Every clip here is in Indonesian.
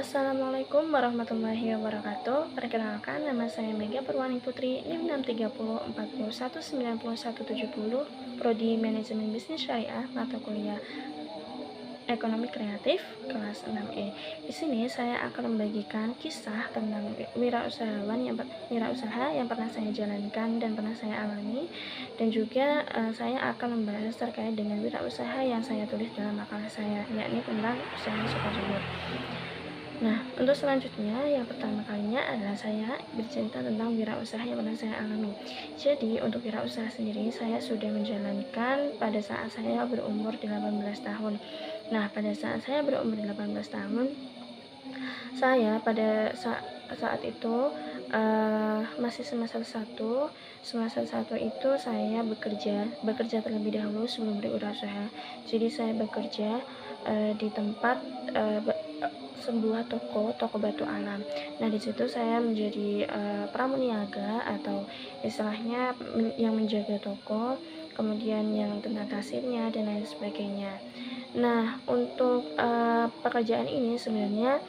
Assalamualaikum warahmatullahi wabarakatuh. Perkenalkan, nama saya Mega Purwani Putri, NIM 630401970, Prodi Manajemen Bisnis Syariah, mata kuliah Ekonomi Kreatif, kelas 6E. Di sini saya akan membagikan kisah tentang wirausaha yang pernah saya jalankan dan pernah saya alami, dan juga saya akan membahas terkait dengan wirausaha yang saya tulis dalam makalah saya, yakni tentang usaha Sukajemur. Nah, untuk selanjutnya, yang pertama kalinya adalah saya bercerita tentang wirausaha yang pernah saya alami. Jadi, untuk wirausaha sendiri, saya sudah menjalankan pada saat saya berumur 18 tahun. Nah, pada saat saya berumur 18 tahun, saya pada saat itu masih semester 1. Semester 1 itu saya bekerja terlebih dahulu sebelum berwirausaha. Jadi saya bekerja di tempat sebuah toko batu alam. Nah, di situ saya menjadi pramuniaga atau istilahnya yang menjaga toko, kemudian yang tentang kasirnya dan lain sebagainya. Nah, untuk pekerjaan ini sebenarnya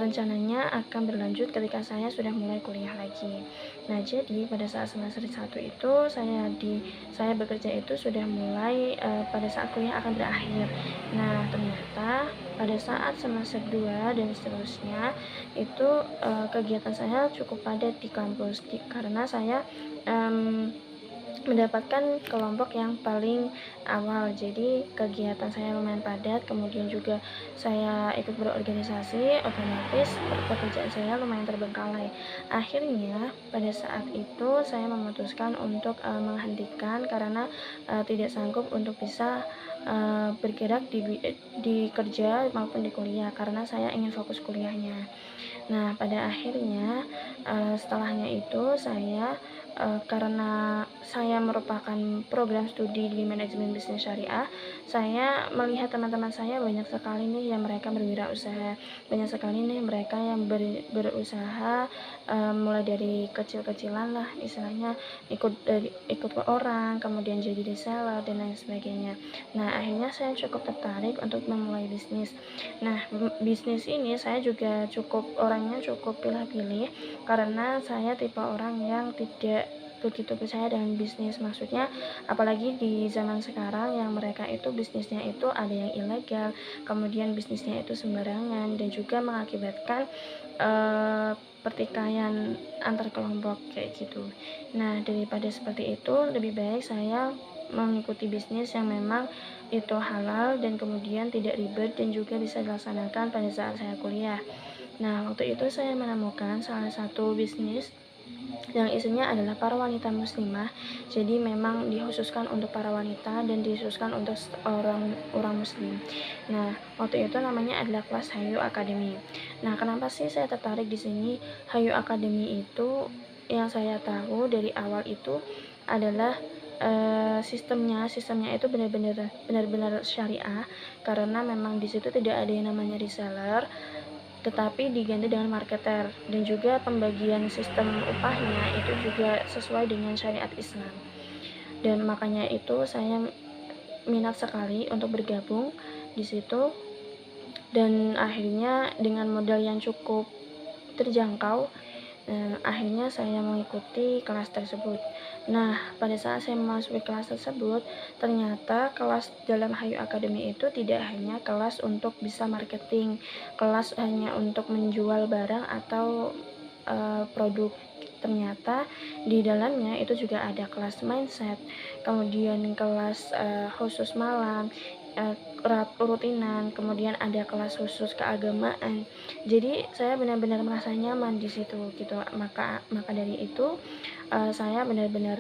rencananya akan berlanjut ketika saya sudah mulai kuliah lagi. Nah, jadi pada saat semester 1 itu saya bekerja itu sudah mulai pada saat kuliah akan berakhir. Nah, ternyata pada saat semester 2 dan seterusnya itu kegiatan saya cukup padat di kampus karena saya mendapatkan kelompok yang paling awal. Jadi kegiatan saya lumayan padat, kemudian juga saya ikut berorganisasi, otomatis pekerjaan saya lumayan terbengkalai. Akhirnya pada saat itu saya memutuskan untuk menghentikan karena tidak sanggup untuk bisa bergerak di kerja maupun di kuliah karena saya ingin fokus kuliahnya. Nah, pada akhirnya setelahnya itu saya karena saya merupakan program studi di manajemen bisnis syariah, saya melihat teman-teman saya banyak sekali nih yang mereka berwirausaha, banyak sekali nih mereka yang berusaha mulai dari kecil-kecilan lah, istilahnya ikut ke orang, kemudian jadi reseller dan lain sebagainya. Nah, akhirnya saya cukup tertarik untuk memulai bisnis. Nah, bisnis ini saya juga orangnya cukup pilih-pilih karena saya tipe orang yang tidak begitu percaya dengan bisnis. Maksudnya apalagi di zaman sekarang yang mereka itu bisnisnya itu ada yang ilegal, kemudian bisnisnya itu sembarangan dan juga mengakibatkan pertikaian antar kelompok kayak gitu. Nah, daripada seperti itu, lebih baik saya mengikuti bisnis yang memang itu halal dan kemudian tidak ribet dan juga bisa dilaksanakan pada saat saya kuliah. Nah, waktu itu saya menemukan salah satu bisnis yang isinya adalah para wanita muslimah. Jadi memang dikhususkan untuk para wanita dan dikhususkan untuk orang muslim. Nah, waktu itu namanya adalah kelas Hayu Academy. Nah, kenapa sih saya tertarik di sini? Hayu Academy itu yang saya tahu dari awal itu adalah sistemnya itu benar-benar syariah karena memang di situ tidak ada yang namanya reseller, tetapi diganti dengan marketer, dan juga pembagian sistem upahnya itu juga sesuai dengan syariat Islam. Dan makanya itu saya minat sekali untuk bergabung di situ, dan akhirnya dengan modal yang cukup terjangkau akhirnya saya mengikuti kelas tersebut. Nah, pada saat saya memasuki kelas tersebut, ternyata kelas dalam Hayu Academy itu tidak hanya kelas untuk bisa marketing, kelas hanya untuk menjual barang atau produk. Ternyata di dalamnya itu juga ada kelas mindset, kemudian kelas khusus malam, rutinan, kemudian ada kelas khusus keagamaan. Jadi saya benar-benar merasa nyaman di situ gitu. Maka dari itu saya benar-benar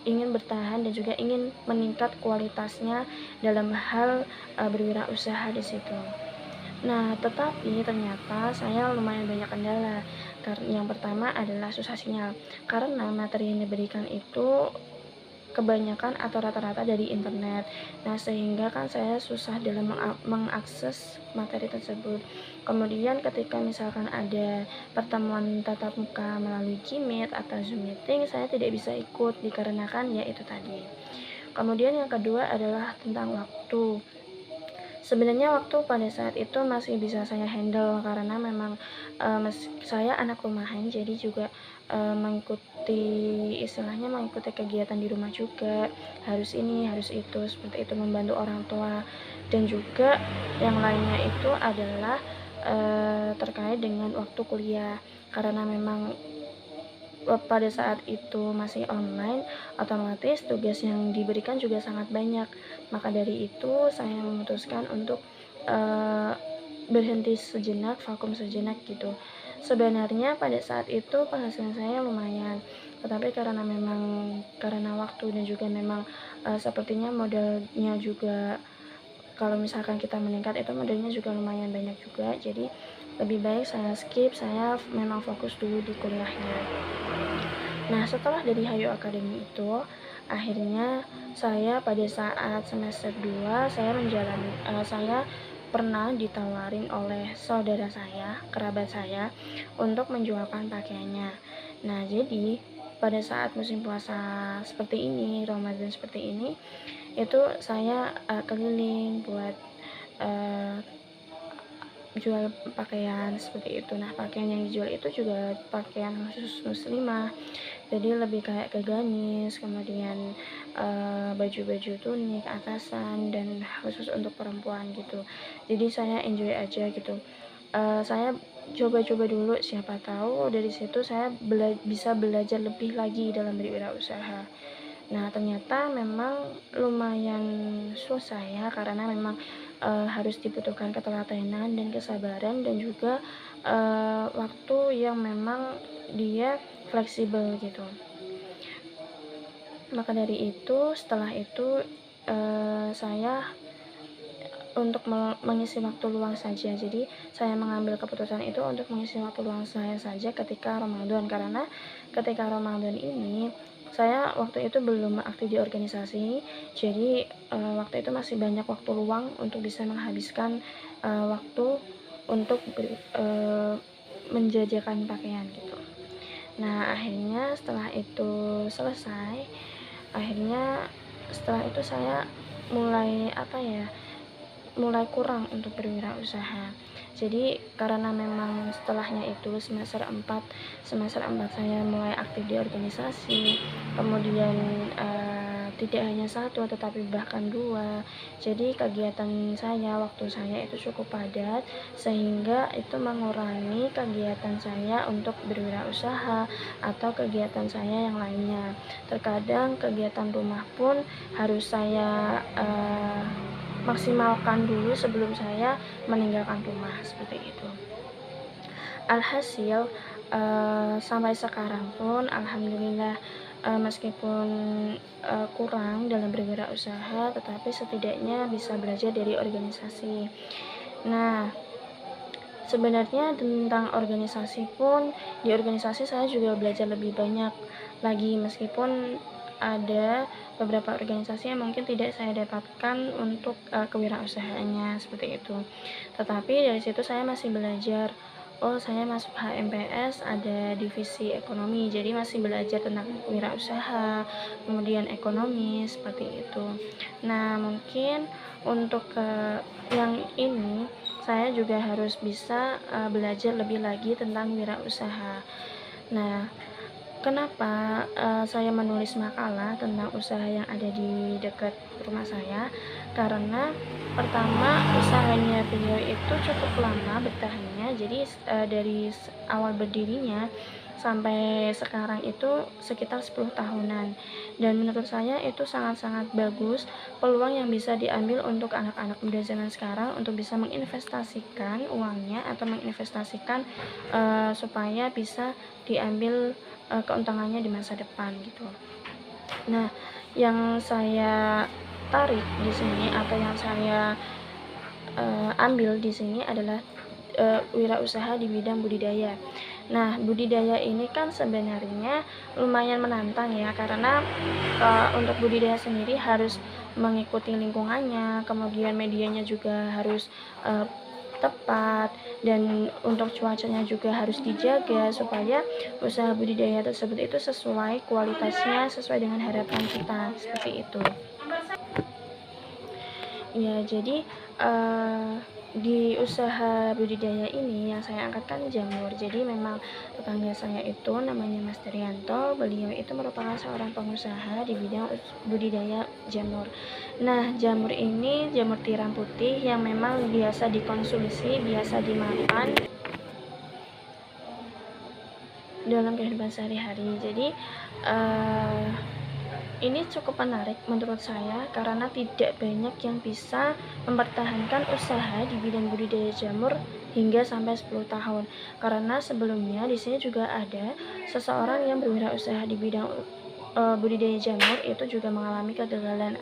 ingin bertahan dan juga ingin meningkat kualitasnya dalam hal berwirausaha di situ. Nah, tetapi ternyata saya lumayan banyak kendala. Yang pertama adalah susah sinyal, karena materi yang diberikan itu kebanyakan atau rata-rata dari internet. Nah, sehingga kan saya susah dalam mengakses materi tersebut. Kemudian ketika misalkan ada pertemuan tatap muka melalui Gmeet atau Zoom meeting, saya tidak bisa ikut dikarenakan ya itu tadi. Kemudian yang kedua adalah tentang waktu. Sebenarnya waktu pada saat itu masih bisa saya handle karena memang, saya anak rumahan, jadi juga, mengikuti istilahnya mengikuti kegiatan di rumah juga, harus ini, harus itu, seperti itu, membantu orang tua. Dan juga yang lainnya itu adalah, terkait dengan waktu kuliah, karena memang pada saat itu masih online, otomatis tugas yang diberikan juga sangat banyak. Maka dari itu saya memutuskan untuk, eee, berhenti sejenak, vakum sejenak gitu. Sebenarnya pada saat itu penghasilan saya lumayan, tetapi karena waktu dan juga memang, sepertinya modalnya juga kalau misalkan kita meningkat itu modalnya juga lumayan banyak juga, jadi lebih baik saya skip, saya memang fokus dulu di kuliahnya. Nah, setelah dari Hayo Academy itu, akhirnya saya pada saat semester 2 saya pernah ditawarin oleh saudara saya, kerabat saya, untuk menjualkan pakaiannya. Nah, jadi pada saat musim puasa seperti ini, Ramadan seperti ini, itu saya keliling buat uh, jual pakaian seperti itu. Nah, pakaian yang dijual itu juga pakaian khusus muslimah, jadi lebih kayak ke gamis, kemudian baju-baju tunik, atasan, dan khusus untuk perempuan gitu. Jadi saya enjoy aja gitu. Saya coba-coba dulu, siapa tahu dari situ saya bisa belajar lebih lagi dalam berwirausaha. Nah, ternyata memang lumayan susah ya, karena memang harus dibutuhkan ketelatenan dan kesabaran, dan juga waktu yang memang dia fleksibel gitu. Maka dari itu, setelah itu saya untuk mengisi waktu luang saja. Jadi saya mengambil keputusan itu untuk mengisi waktu luang saya saja ketika Ramadan, karena ketika Ramadan ini saya waktu itu belum aktif di organisasi, jadi waktu itu masih banyak waktu luang untuk bisa menghabiskan waktu untuk menjajakan pakaian gitu. Nah, akhirnya setelah itu selesai, akhirnya setelah itu saya mulai mulai kurang untuk berwirausaha. Jadi karena memang setelahnya itu semester 4 saya mulai aktif di organisasi, kemudian tidak hanya satu tetapi bahkan dua. Jadi kegiatan saya, waktu saya itu cukup padat, sehingga itu mengurangi kegiatan saya untuk berwirausaha atau kegiatan saya yang lainnya. Terkadang kegiatan rumah pun harus saya maksimalkan dulu sebelum saya meninggalkan rumah, seperti itu. Alhasil sampai sekarang pun alhamdulillah, meskipun kurang dalam berwirausaha, tetapi setidaknya bisa belajar dari organisasi. Nah, sebenarnya tentang organisasi pun, di organisasi saya juga belajar lebih banyak lagi, meskipun ada beberapa organisasi yang mungkin tidak saya dapatkan untuk kewirausahaannya seperti itu. Tetapi dari situ saya masih belajar. Oh, saya masuk HMPS, ada divisi ekonomi, jadi masih belajar tentang wirausaha, kemudian ekonomi, seperti itu. Nah, mungkin untuk yang ini saya juga harus bisa belajar lebih lagi tentang wirausaha. Nah, kenapa saya menulis makalah tentang usaha yang ada di dekat rumah saya? Karena pertama, usahanya beliau itu cukup lama bertahannya, jadi dari awal berdirinya sampai sekarang itu sekitar 10 tahunan. Dan menurut saya itu sangat-sangat bagus, peluang yang bisa diambil untuk anak-anak muda zaman sekarang untuk bisa menginvestasikan uangnya atau menginvestasikan supaya bisa diambil keuntungannya di masa depan gitu. Nah, yang saya tarik di sini atau yang saya ambil di sini adalah wirausaha di bidang budidaya. Nah, budidaya ini kan sebenarnya lumayan menantang ya, karena untuk budidaya sendiri harus mengikuti lingkungannya, kemudian medianya juga harus tepat, dan untuk cuacanya juga harus dijaga supaya usaha budidaya tersebut itu sesuai kualitasnya, sesuai dengan harapan kita, seperti itu. Ya, jadi, di usaha budidaya ini yang saya angkat kan jamur. Jadi memang tetangga saya itu namanya Mas Trianto, beliau itu merupakan seorang pengusaha di bidang budidaya jamur. Nah, jamur ini jamur tiram putih yang memang biasa dikonsumsi, biasa dimakan dalam kehidupan sehari-hari. Jadi, eee ini cukup menarik menurut saya karena tidak banyak yang bisa mempertahankan usaha di bidang budidaya jamur hingga sampai 10 tahun. Karena sebelumnya di sini juga ada seseorang yang berwirausaha di bidang budidaya jamur itu juga mengalami kegagalan.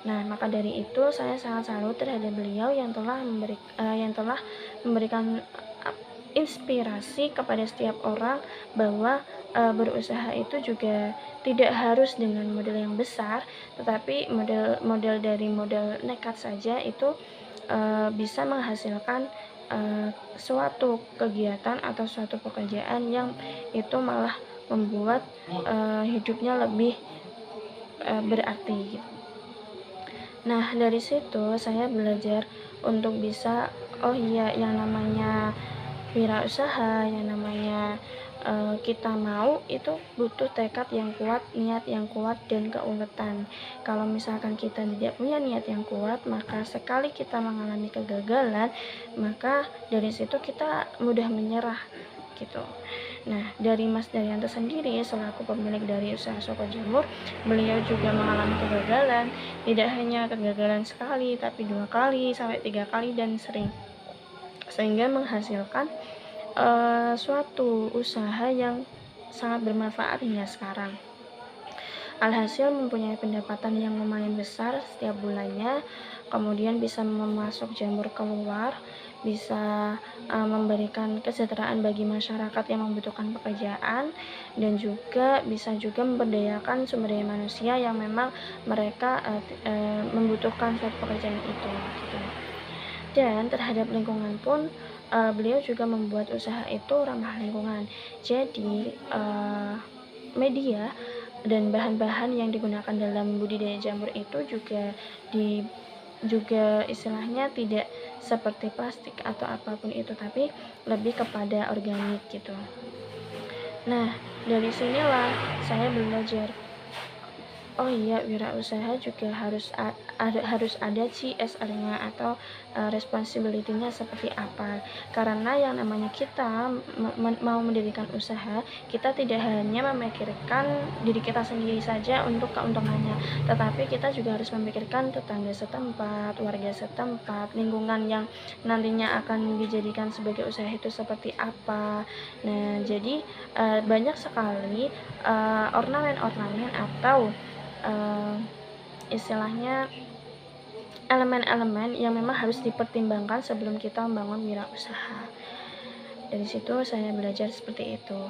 Nah, maka dari itu saya sangat salut terhadap beliau yang telah memberikan inspirasi kepada setiap orang bahwa berusaha itu juga tidak harus dengan modal yang besar, tetapi model dari modal nekat saja itu bisa menghasilkan suatu kegiatan atau suatu pekerjaan yang itu malah membuat hidupnya lebih berarti. Nah, dari situ saya belajar untuk bisa, oh iya, yang namanya wirausaha, yang namanya kita mau itu butuh tekad yang kuat, niat yang kuat, dan keuletan. Kalau misalkan kita tidak punya niat yang kuat, maka sekali kita mengalami kegagalan, maka dari situ kita mudah menyerah gitu. Nah, dari Mas Daryanto sendiri selaku pemilik dari usaha Soko Jamur, beliau juga mengalami kegagalan, tidak hanya kegagalan sekali, tapi 2 kali sampai 3 kali dan sehingga menghasilkan suatu usaha yang sangat bermanfaat hingga sekarang. Alhasil mempunyai pendapatan yang lumayan besar setiap bulannya, kemudian bisa memasok jamur keluar, bisa memberikan kesejahteraan bagi masyarakat yang membutuhkan pekerjaan, dan juga bisa juga memberdayakan sumber daya manusia yang memang mereka membutuhkan suatu pekerjaan itu gitu. Dan terhadap lingkungan pun beliau juga membuat usaha itu ramah lingkungan. Jadi media dan bahan-bahan yang digunakan dalam budidaya jamur itu juga istilahnya tidak seperti plastik atau apapun itu, tapi lebih kepada organik gitu. Nah, dari sinilah saya belajar, oh iya, wirausaha juga harus ada CSR-nya atau responsibility-nya seperti apa. Karena yang namanya kita mau mendirikan usaha, kita tidak hanya memikirkan diri kita sendiri saja untuk keuntungannya, tetapi kita juga harus memikirkan tetangga setempat, warga setempat, lingkungan yang nantinya akan dijadikan sebagai usaha itu seperti apa. Nah, jadi banyak sekali ornamen-ornamen atau istilahnya elemen-elemen yang memang harus dipertimbangkan sebelum kita membangun wirausaha. Dari situ saya belajar seperti itu.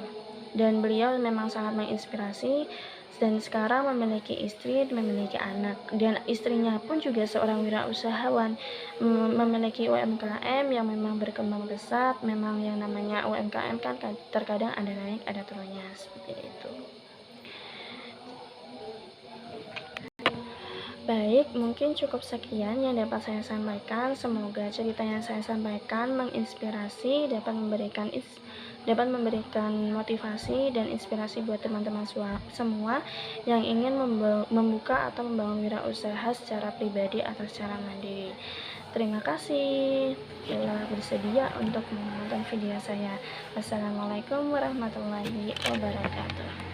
Dan beliau memang sangat menginspirasi, dan sekarang memiliki istri, memiliki anak, dan istrinya pun juga seorang wirausahawan, memiliki UMKM yang memang berkembang pesat. Memang yang namanya UMKM kan terkadang ada naik ada turunnya seperti itu. Baik, mungkin cukup sekian yang dapat saya sampaikan. Semoga cerita yang saya sampaikan menginspirasi, dapat memberikan motivasi dan inspirasi buat teman-teman semua yang ingin membuka atau membangun wirausaha secara pribadi atau secara mandiri. Terima kasih telah bersedia untuk menonton video saya. Wassalamualaikum warahmatullahi wabarakatuh.